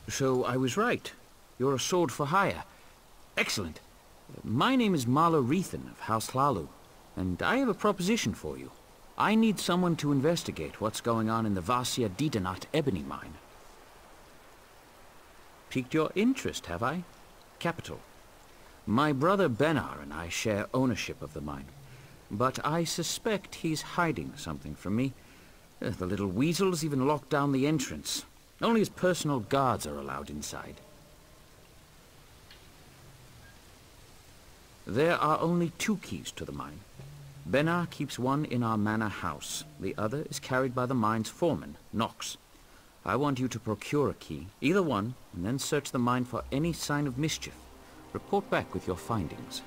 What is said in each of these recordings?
So I was right. You're a sword for hire. Excellent. My name is Marla Rethan of House Hlalu, and I have a proposition for you. I need someone to investigate what's going on in the Vasya Ditanat ebony mine. Piqued your interest, have I? Capital. My brother Benar and I share ownership of the mine, but I suspect he's hiding something from me. The little weasel's even locked down the entrance. Only his personal guards are allowed inside. There are only 2 keys to the mine. Benar keeps one in our manor house. The other is carried by the mine's foreman, Nox. I want you to procure a key, either one, and then search the mine for any sign of mischief. Report back with your findings.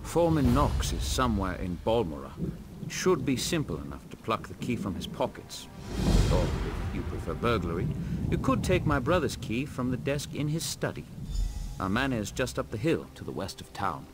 Foreman Nox is somewhere in BALMORA. It should be simple enough to pluck the key from his pockets. Or, if you prefer burglary, you could take my brother's key from the desk in his study. Our manor is just up the hill to the west of town.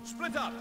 Split up!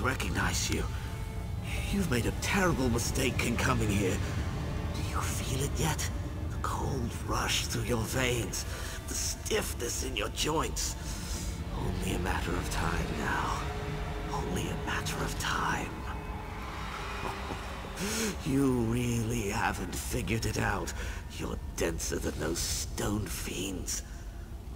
recognize you. You've made a terrible mistake in coming here. Do you feel it yet? The cold rush through your veins, the stiffness in your joints. Only a matter of time now. Only a matter of time. You really haven't figured it out. You're denser than those stone fiends.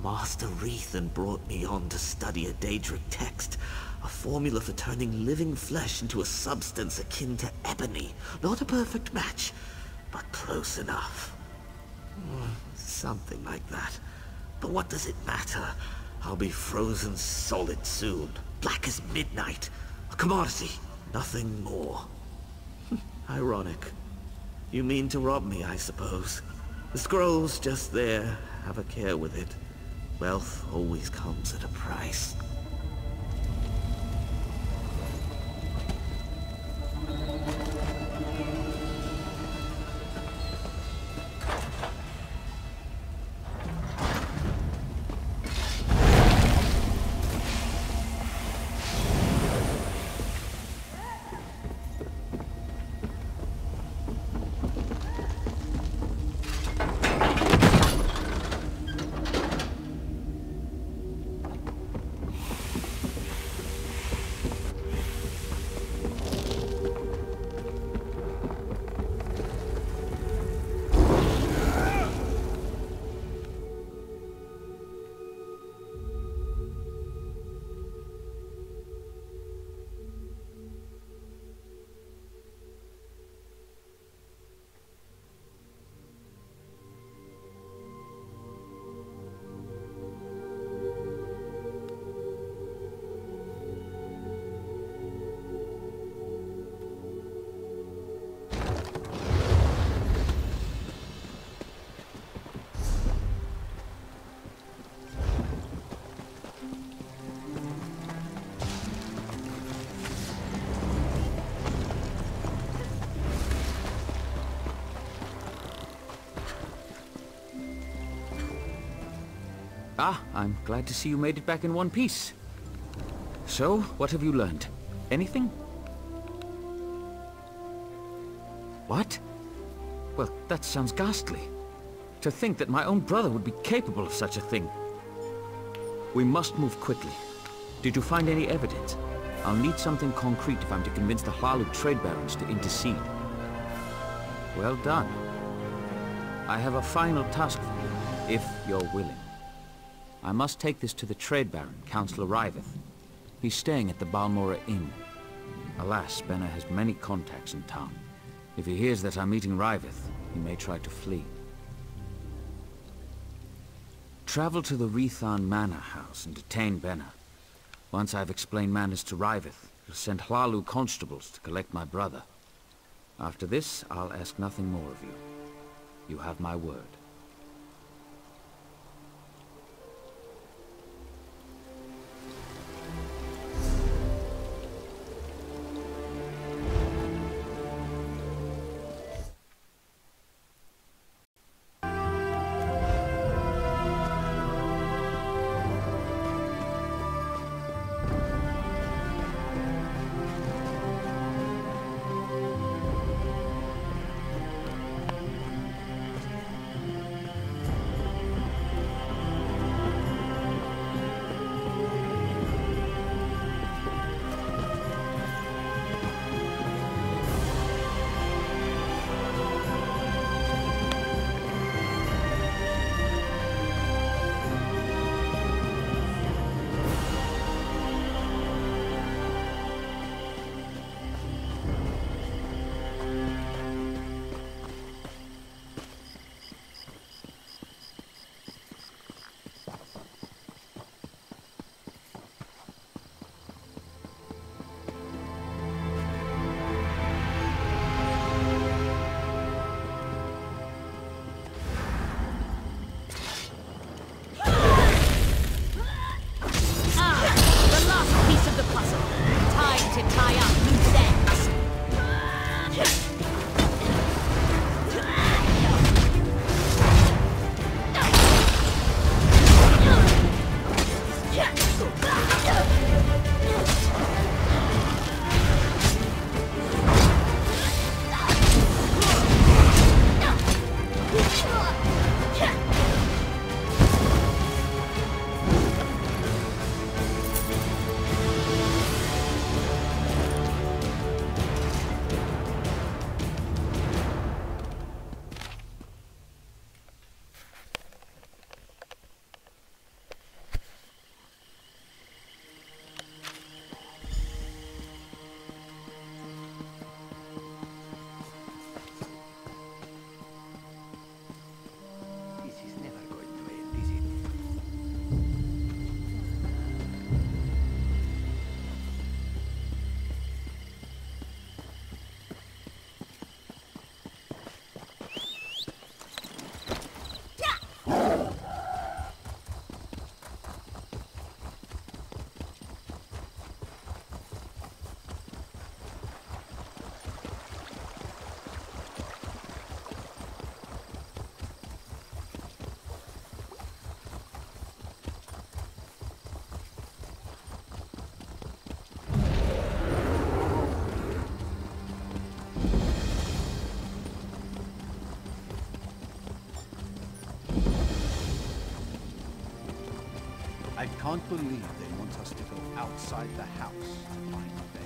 Master Rethan brought me on to study a Daedric text, a formula for turning living flesh into a substance akin to ebony. Not a perfect match, but close enough. Something like that. But what does it matter? I'll be frozen solid soon, black as midnight. A commodity, nothing more. Ironic. You mean to rob me, I suppose. The scroll's just there. Have a care with it. Wealth always comes at a price. Ah, I'm glad to see you made it back in one piece. So, what have you learned? Anything? What? Well, that sounds ghastly. To think that my own brother would be capable of such a thing. We must move quickly. Did you find any evidence? I'll need something concrete if I'm to convince the Hlalu trade barons to intercede. Well done. I have a final task for you, if you're willing. I must take this to the trade baron, Councillor Riveth. He's staying at the BALMORA Inn. Alas, Benna has many contacts in town. If he hears that I'm meeting Riveth, he may try to flee. Travel to the Rethan Manor House and detain Benna. Once I've explained matters to Riveth, he'll send Hlalu constables to collect my brother. After this, I'll ask nothing more of you. You have my word. can't believe they want us to go outside the house to find a bear.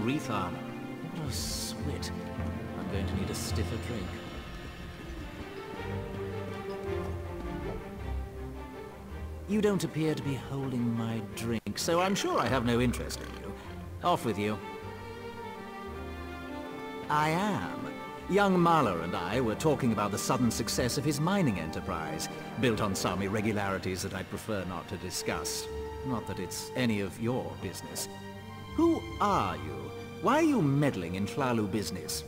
Rethon. What a swit. I'm going to need a stiffer drink. You don't appear to be holding my drink, so I'm sure I have no interest in you. Off with you. I am. Young Mahler and I were talking about the sudden success of his mining enterprise, built on some irregularities that I'd prefer not to discuss. Not that it's any of your business. Who are you? Why are you meddling in Thlalu business?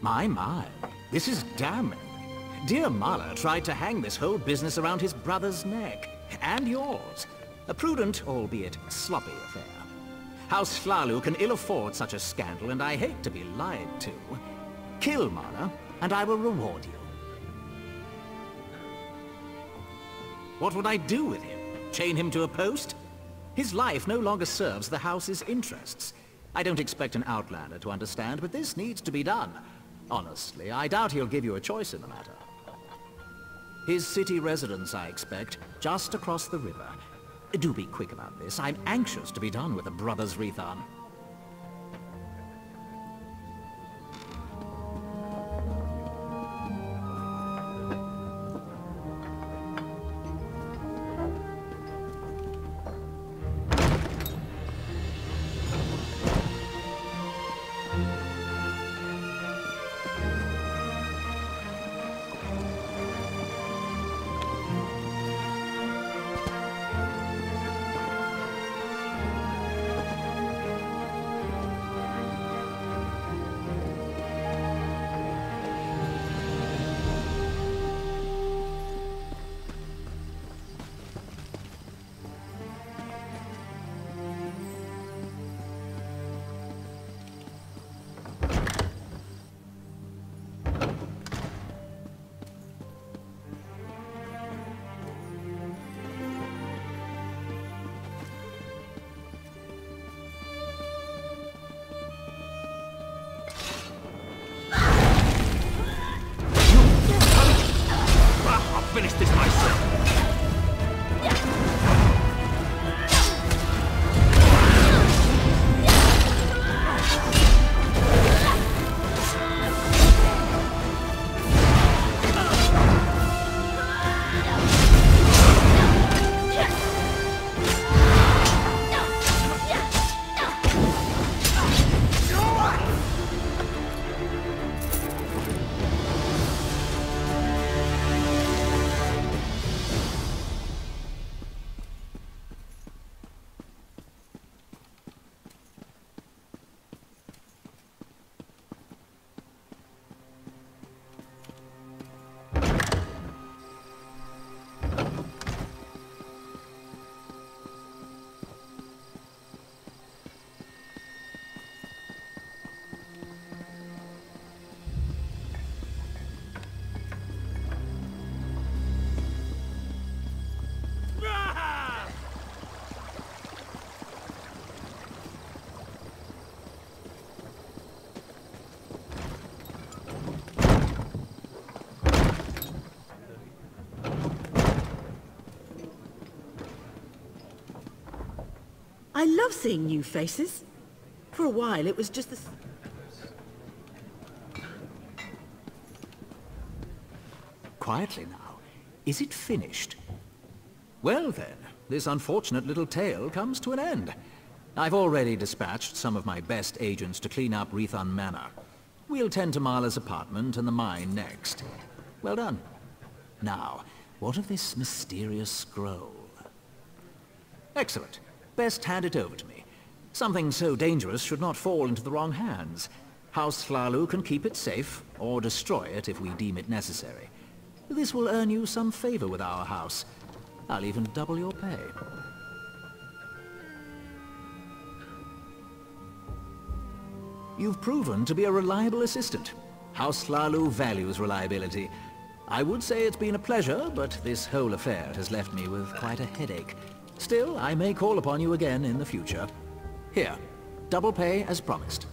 My, this is damning. Dear Mahler tried to hang this whole business around his brother's neck, and yours. A prudent, albeit sloppy affair. House Thlalu can ill afford such a scandal, and I hate to be lied to. Kill Mahler, and I will reward you. What would I do with him? Chain him to a post? His life no longer serves the house's interests. I don't expect an outlander to understand, but this needs to be done. Honestly, I doubt he'll give you a choice in the matter. His city residence, I expect, just across the river. Do be quick about this. I'm anxious to be done with the brothers' Rethon. Finish this myself. I love seeing new faces. For a while, it was just the... Quietly now. Is it finished? Well then, this unfortunate little tale comes to an end. I've already dispatched some of my best agents to clean up Rethon Manor. We'll tend to Marla's apartment and the mine next. Well done. Now, what of this mysterious scroll? Excellent. Best hand it over to me. Something so dangerous should not fall into the wrong hands. House Thlalu can keep it safe, or destroy it if we deem it necessary. This will earn you some favor with our house. I'll even double your pay. You've proven to be a reliable assistant. House Slalu values reliability. I would say it's been a pleasure, but this whole affair has left me with quite a headache. Still, I may call upon you again in the future. Here, double pay as promised.